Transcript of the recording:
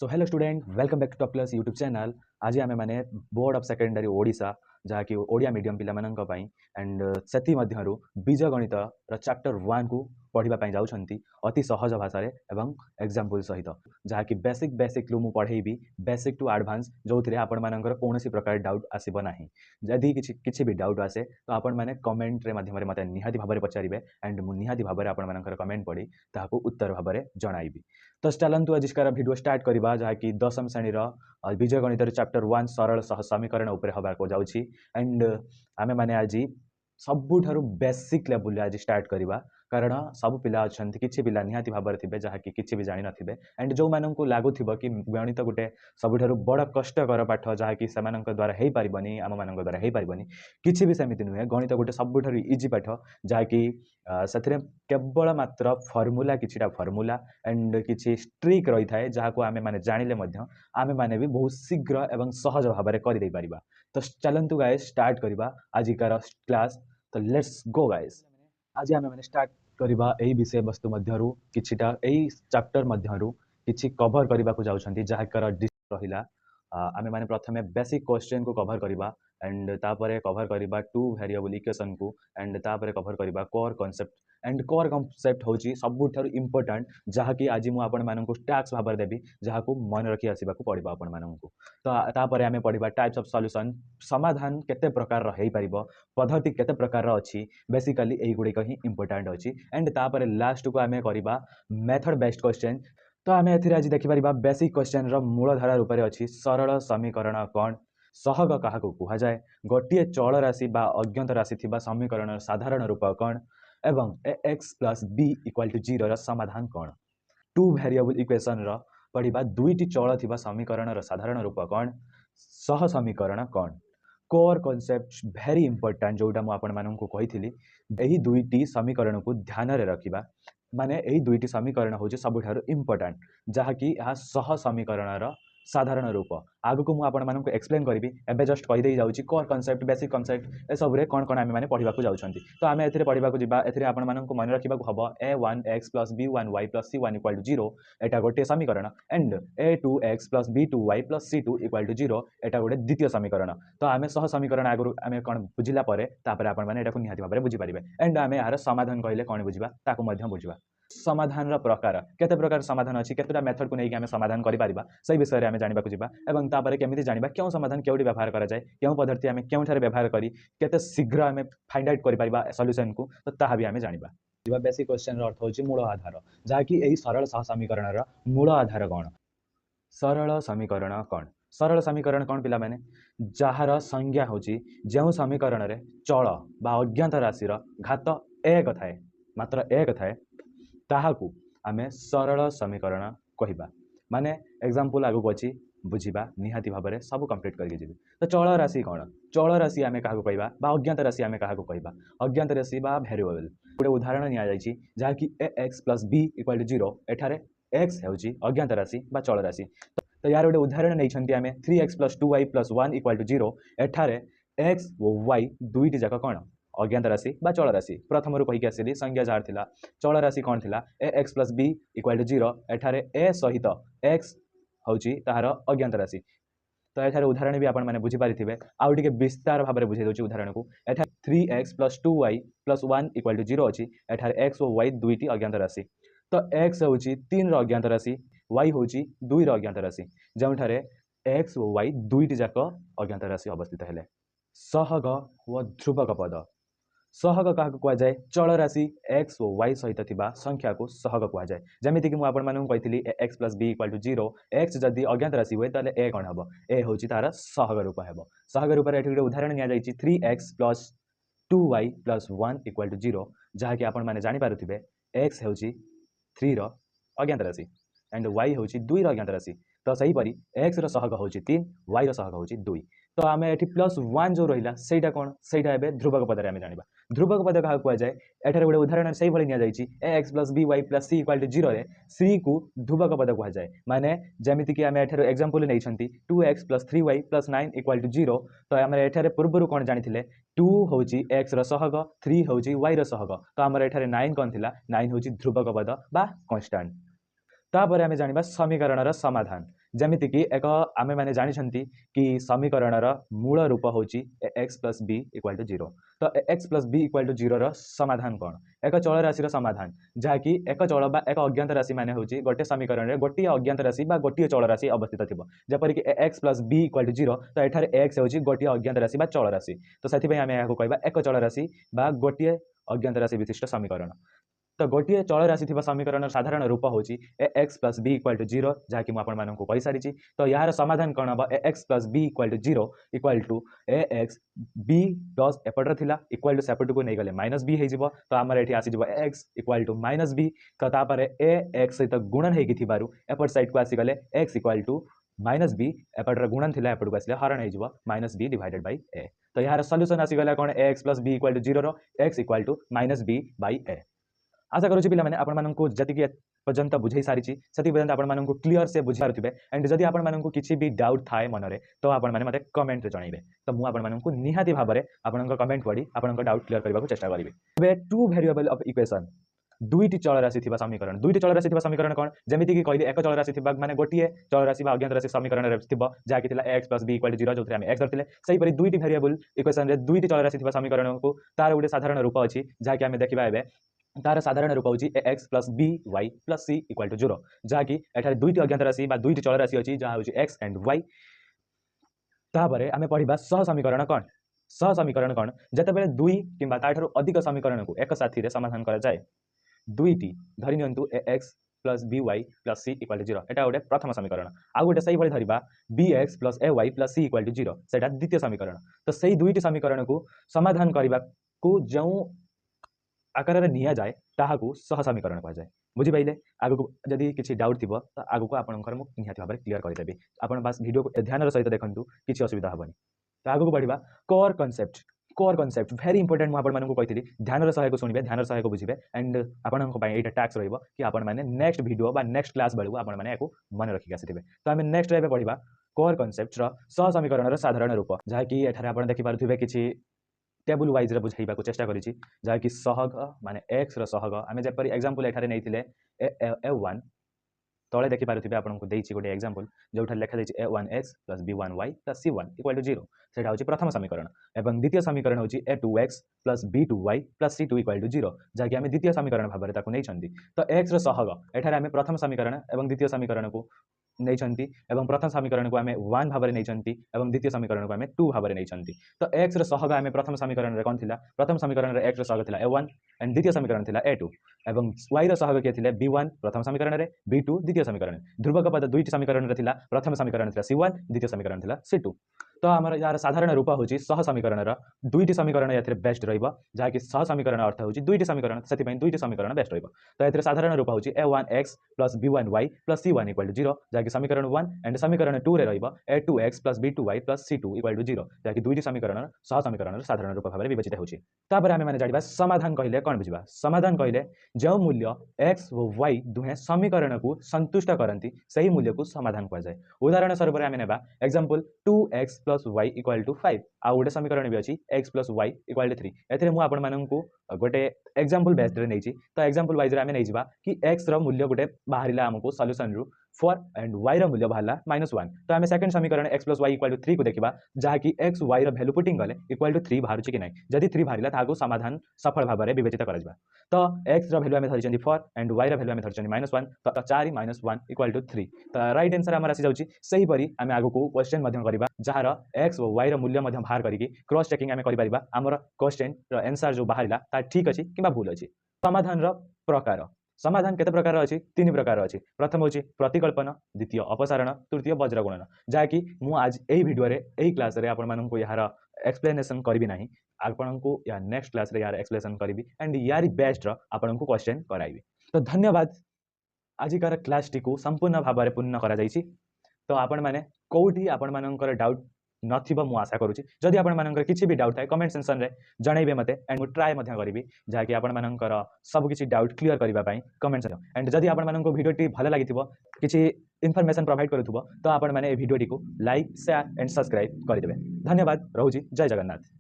So hello student welcome back to top class YouTube channel. आज आम मैंने board of secondary Odisha जहाँकि Odia medium पिलामानंक and सेति मध्यरु बीज गणित चैप्टर 1 को पढ़ाई जाउछंती अति सहज भाषा एवं एग्जाम्पल सहित जहाँकि बेसिक बेसिक मु पढ़ेबी बेसिक टू एडवांस जो थे आपण मानकर कौन प्रकार डाउट आसब ना। जदि किसी भी डाउट आसे तो आपण मैंने कमेंट रे माध्यम मत निहाती भाव में पचारे एंड मुझे निहाती भाव में आपण कमेंट पढ़ी ताकू उत्तर भाव में जणाइबी। तो चलतु आजिकार भिडियो स्टार्ट करवा जहाँकि दशम श्रेणी बीज गणित चैप्टर 1 सरल सह समीकरण उपर हवा जाऊँगी एंड आमे माने आज सबुठारु बेसिक लेवल आज स्टार्ट करवा कारण सब पिला अच्छा किसी पिला निहाती भाव थे जहाँकि किसी भी जान थे एंड जो मानू लगुव कि गणित गोटे सबुठारु बड़ कष्टकर पाठ जहाँकि से द्वारा हो पारबनी आम मान द्वारा हो पारबनी किसी भी सेमती नुहे। गणित गोटे सबुठारु इजी पाठ जहाँकि से केवल मात्र फर्मूला किछिटा फर्मूला एंड किछि ट्रिक रही थाए जहाँ को आमे माने जानिले मध्य आमे माने भी बहुत शीघ्र एवं सहज भाव में कर पारिबा। तो चलंतु गाइस स्टार्ट करवा आजिकार क्लास। तो लेट्स गो गाइस। आज आमे माने स्टार्ट करवा एही विषय वस्तु मध्यरु किछिटा एही चैप्टर मध्यरु किछि कवर करबा को जाउछंती जहाँकर रहिला आमे माने प्रथमे बेसिक क्वेश्चन को कवर करवा एंड तापरे कवर करवा टू वेरिएबल इक्वेशन को एंड तापरे कवर करवा core concept and core concept होची सबुठारु इंपोर्टेंट जहाँकि आज मु आपण मानकु टैक्स भाबर देबी जहाँ को मन रखी आसीबा को पड़िबा आपण मानकु। तो तापरे आमे पढ़िबा टाइप्स ऑफ सॉल्यूशन समाधान केते प्रकार रो हेई परिबो पद्धति केते प्रकार रो अछि बेसिकली एही गुडी कही इंपोर्टेंट अछि एंड तापरे लास्ट को आमे करबा मेथड बेस्ड क्वेश्चन। तो आमे एथिरे आज देखि परिबा बेसिक क्वेश्चन रो मूलधारा रूप रे अछि सरल समीकरण कोन सहग काहाकु कुहा जाए गोटे चल राशि बा अज्ञात राशि थिबा समीकरण साधारण रूप कोन एवं ax plus b equal to 0 रा समाधान कोन। टू वेरिएबल इक्वेशन रा पढ़िबा दुईटी चल थिबा समीकरण रा साधारण रूप कोन सह समीकरण कोन। कोर कांसेप्ट वेरी इंपोर्टेंट जोटा मु आपण मानन को कहिथिली एही दुईटी समीकरण को ध्यान रे रखिबा माने एही दुईटी समीकरण होजे सबुठारु इंपोर्टेंट जहाँकि यह सह समीकरण रा साधारण रूप आगु को मु आपण मानन को एक्सप्लेन करिवि एबे जस्ट कहि देई जाउची कोर कांसेप्ट बेसिक कांसेप्ट ए सब रे कोन कोन आमे माने पढिबा को जाउछंती। तो आमे एथिरे पढिबा को जिबा एथिरे आपण मानन को मन रखिबा को हबो a1x + b1y + c1 = 0 एटा गोटे समीकरण एंड a2x + b2y + c2 = 0 एटा गोटे द्वितीय समीकरण। तो आमे सह समीकरण आगु आमे कोन बुझिला परे तापरे आपण माने एटा को निहाती भाबरे बुझि पारिबे एंड आमे यार समाधान कहिले कोन बुझिबा ताको मध्य बुझिबा। समाधान प्रकार केते प्रकार समाधान अछि केतेटा मेथड को नेकी आमे समाधान करि पारिबा सही विषय रे आमे जानिबा को जिबा एवं तापरे केमिति जानिबा क्यों समाधान केउडी व्यवहार करा जाय क्यों पद्धति आमे क्यों ठारे व्यवहार करी केते शीघ्र आमे फाइंड आउट करि पारिबा सॉल्यूशन को तो ताहा भी आमे जानिबा। जिबा बेसिक क्वेश्चन रो अर्थ होची मूल आधार जहा कि एही सरल सह समीकरण रो मूल आधार कोन सरल समीकरण कोन। सरल समीकरण कोन पिला माने जहार संज्ञा होची जेउ समीकरण रे चल बा अज्ञात राशि रो घात एक थाए मात्र एक थाए ताहाकू आमे सरल समीकरण कहिबा माने एग्जांपल आगु अछि बुझिबा निहाती भाबरे सब कंप्लीट करके जिबे। तो चल राशि कोन चल राशि आमे काहाकू कहिबा बा अज्ञात राशि आमे काहाकू कहिबा अज्ञात राशि बा वेरिएबल गोटे उदाहरण निया जायछि जहा कि ax + b = 0 एठारे x हेउछि अज्ञात राशि बा चल राशि। तो यार गोटे उदाहरण नै छन्ती आमे 3x + 2y + 1 = 0 एठारे x और y दुईटी जाक कोन अज्ञात राशि बा चल राशि। प्रथम रु कहि आसीली संज्ञा जार थिला चल राशि कोन थिला ax + b = 0 एठारे a सहित x होची ताहार अज्ञात राशि। तो एठारे उदाहरण भी आपण माने बुझि पारिथिबे आउ टिके विस्तार भाबरे बुझै दोची उदाहरण को एठा 3x + 2y + 1 = 0 अछि एठारे x और y दुईटी अज्ञात राशि। तो x होची 3 रो अज्ञात राशि y होची 2 रो अज्ञात राशि जेउठारे x और y दुईटी जाक अज्ञात राशि अवस्थित हेले। सहग व ध्रुवक पद सहग काहाकू कुआ जाए चल राशि x और y सहित थिबा संख्या को सहग कुआ जाए जेमिति कि मु आपण मानन कहितली x + b = 0 x जदि अज्ञात राशि होय ताले a कोन हबो a होची तार सहग रूप हेबो। सहग रूप रे एठी गोटे उदाहरण निया जायछि 3x + 2y + 1 = 0 जहा कि आपण माने जानि पारुथिबे x होची 3 रो अज्ञात राशि एंड y होची 2 रो अज्ञात राशि। तो सही परी x रो सहग होची 3 y रो सहग होची 2। तो आमे एठी +1 जो रहिला सेटा कोन सेटा एबे ध्रुवक पद रे आमे जानिबा ध्रुवक पद काहा कुआ जाए एठारे गोटे उदाहरण सही भली निया जायछि ax + by + c = 0 रे c को ध्रुवक पद कुआ जाए माने जेमिति कि आमे एठारे एग्जांपल नै छन्ती 2x + 3y + 9 = 0। तो आमे एठारे पूर्वरु कोन जानिथिले 2 होची x रो सहग 3 होची y रो सहग। तो आमर एठारे 9 कोन थिला 9 होची ध्रुवक पद बा कांस्टेंट। तापर आमे जानिबा समीकरणर समाधान जेमिति कि एक आमे माने जानिछन्ति कि समीकरणर मूल रूप होची x + b = 0 तो x + b = 0 र समाधान कोन एक चल राशि र समाधान जहा कि एक चल बा एक अज्ञात राशि माने होची गोटे समीकरण रे गोटे अज्ञात राशि बा गोटे चल राशि अवस्थित थिबो जेपरि कि x + b = 0 तो एठारे x होची गोटे अज्ञात राशि बा चल राशि तो सेति पय आमे याको कहबा एक चल राशि बा गोटे अज्ञात राशि विशिष्ट समीकरण तो गोटे चल राशि थिबा समीकरण साधारण रूप होची x + b = 0 जहा कि म आपण मानन को कहि सारिची तो यार समाधान कोन हबो x + b = 0 = ax b plus एपटर थिला इक्वल टू सेपट को नै गले -b हे जिवो तो हमर एठी आसी जिवो x = -b तो तापर ax सहित गुणन हे कि थिबारु एपट साइड को आसी गले x = -b एपटर गुणन थिला एपट को आसीले हरण हे जिवो -b डिवाइडेड बाय a तो यार सॉल्यूशन आसी गला कोन ax + b = 0 रो x = -b बाय a आशा करूँ पिला मैंने आपण माननकु जतिकि पर्यंत बुझाई सारिची सति पर्यंत आपण माननकु क्लियर से बुझी पारुथिबे एंड जदि आपण माननकु किछि भी डाउट थाए मनरे तो आपण माने मते कमेंट रे जणाइबे तो मु आपण माननकु निहाती भाबरे आपनक कमेंट पढी आपनक डाउट क्लियर करबाकू चेष्टा करिवे बे टू वेरिएबल ऑफ इक्वेशन दुईटी चल राशि थिबा समीकरण दुईटी चल राशि थिबा समीकरण कोन जेमिति कि कहले एक चल राशि थिबा माने गोटिए चल राशि बा अज्ञात राशि समीकरण रे थिबा जा कि थिला x + b = 0 जोथरे हम x धरथिले सही परि दुईटी वेरिएबल इक्वेशन रे दुईटी चल राशि थिबा समीकरण को तार उडे साधारण रूप अछि जा कि हम देखिबा एबे तार साधारण रूप होची x + b y + c = 0 जहा कि एठारे दुईटी अज्ञात राशि बा दुईटी चल राशि अछि जहा होची x एंड y तापरे आमे पढिबा सह समीकरण कोन जते बेले दुई किबा ताठारु अधिक समीकरण को एक साथी रे समाधान करा जाय दुईटी धरि नियंतु x + by + c = 0 एटा ओडे प्रथम समीकरण आ गोटे सही भली धरिबा bx + ay + c = 0 सेटा द्वितीय समीकरण तो सही दुईटी समीकरण को समाधान करिबा को जौ आकार निया जाए ताहाकू सह समीकरण कह जाए बुझी पाइले आगु को जदि किछि डाउट थिबो त आगु को आपनकर मु निहाती भाबरे क्लियर करि देबी आपन बस वीडियो को ध्यान र सहित देखंतु किछि असुविधा हबनी त आगु को बढ़िबा कोर कांसेप्ट वेरी इंपोर्टेंट मु आपन मानन को कहितली ध्यान र सहायक सुनिबे ध्यान र सहायक बुझिबे एंड आपन को पय एटा टैक्स रहइबो कि आपन माने नेक्स्ट वीडियो बा नेक्स्ट क्लास बेलु आपन माने याको मन रखि आसीथिबे तो हम नेक्स्ट एबे पढिबा कोर कांसेप्ट र सह समीकरण र साधारण रूप जहा कि एठारे आपन देखि पारुथिबे किछि टेबल वाइज रे बुझाइबा को चेष्टा करिछि जहा कि सहग माने x र सहग आमे जे परि एग्जांपल एठारे नैथिले a1 तळे देखि पारुथिबे आपन को देइछि गोटे एग्जांपल जोठा लेखा देइछि a1x + b1y + c1 = 0 सेटा होछि प्रथम समीकरण एवं द्वितीय समीकरण होछि a2x + b2y + c2 = 0 जहा कि आमे द्वितीय समीकरण भाबरे ताको नै छन्ति तो x र सहग एठारे आमे प्रथम समीकरण एवं द्वितीय समीकरण को नै छन्ति एवं प्रथम समीकरण को आमे 1 भाबरे नै छन्ति एवं द्वितीय समीकरण को आमे 2 भाबरे नै छन्ति तो x र सहग आमे प्रथम समीकरण रे कोन थिला प्रथम समीकरण रे x र सहग थिला a1 एंड द्वितीय समीकरण थिला a2 एवं y र सहग के थिले b1 प्रथम समीकरण रे b2 द्वितीय समीकरण ध्रुवक पद दुईटी समीकरण रे थिला प्रथम समीकरण थिला c1 द्वितीय समीकरण थिला c2 तो हमर यार साधारण रूप होची सह समीकरण र दुईटी समीकरण याथरे बेस्ट रहइबो जहा कि सह समीकरण अर्थ होची दुईटी समीकरण सेति पय दुईटी समीकरण बेस्ट रहइबो तो याथरे साधारण रूप होची a1x + b1y + c1 = 0 जहा कि समीकरण 1 एंड समीकरण 2 रे रहइबो a2x + b2y + c2 = 0 जहा कि दुईटी समीकरण सह समीकरण र साधारण रूप भाबरे विवेचित होची तापर आमे माने जानिबा समाधान कहिले कोन बुझिबा समाधान कहिले जो मूल्य x व y दुहे समीकरण को संतुष्ट करंती सही मूल्य को समाधान कह जाय उदाहरण स्वरूप रे आमे नेबा एग्जांपल 2x + y = 5 आ गोटे समीकरण भी अछि x + y = 3 एथरे मु आपण माननकु गोटे एग्जांपल बेस्ड रे नै छी तो एग्जांपल वाइज रे आमे नै जिबा कि x रो मूल्य गोटे बाहरिला हमको सॉल्यूशन रु 4 एंड y रो मूल्य बाहरला -1 तो आमे सेकंड समीकरण x + y = 3 को देखिबा जहा कि x y रो वैल्यू पुटिंग गले = 3 बाहरु छी कि नै जदि 3 बाहरिला ताको समाधान सफल भाबरे विवेचित करजबा तो x रो वैल्यू आमे धरि छन्ती 4 एंड y रो वैल्यू आमे धरि छन्ती -1 तो 4 - 1 = 3 तो राइट आंसर हमर आसी जाउची सही परी आमे आगो को क्वेश्चन मध्यम करिबा जहार x व y रो मूल्य मध्यम बाहर करिकि क्रॉस चेकिंग आमे करि परिबा हमर क्वेश्चन रो आंसर जो बाहरिला ता ठीक अछि किबा भूल अछि समाधान रो प्रकार समाधान केते प्रकार अछि तीन प्रकार अछि प्रथम होछि प्रतिकल्पन द्वितीय अपसारण तृतीय वज्र गुणन जहा कि मु आज एही वीडियो रे एही क्लास रे आपण मानन को यार एक्सप्लेनेशन करबी नाही आपण को या नेक्स्ट क्लास रे यार एक्सप्लेनेशन करबी एंड यारी बेस्ट रो आपण को क्वेश्चन कराइबी तो धन्यवाद आजिकार क्लास टी को संपूर्ण भाव में पूर्ण करा जाइछि तो आपण माने कोठी आपण मानकर डाउट नथिबो मु आशा करूछि जदि आपण मानकर किछि भी डाउट थाए कमेंट सेक्शन रे जणाइबे मते एंड मु ट्राई मध्य करिवि जा कि आपण मानकर सब किछि डाउट क्लियर करिबा पई कमेंट सेक्शन एंड जदि आपण माननको वीडियो टी भलो लागिथिबो किछि इन्फॉर्मेशन प्रोवाइड करूथबो तो आपण माने ए वीडियो टी को लाइक शेयर एंड सब्सक्राइब करि देबे धन्यवाद रहूछि जय जगन्नाथ।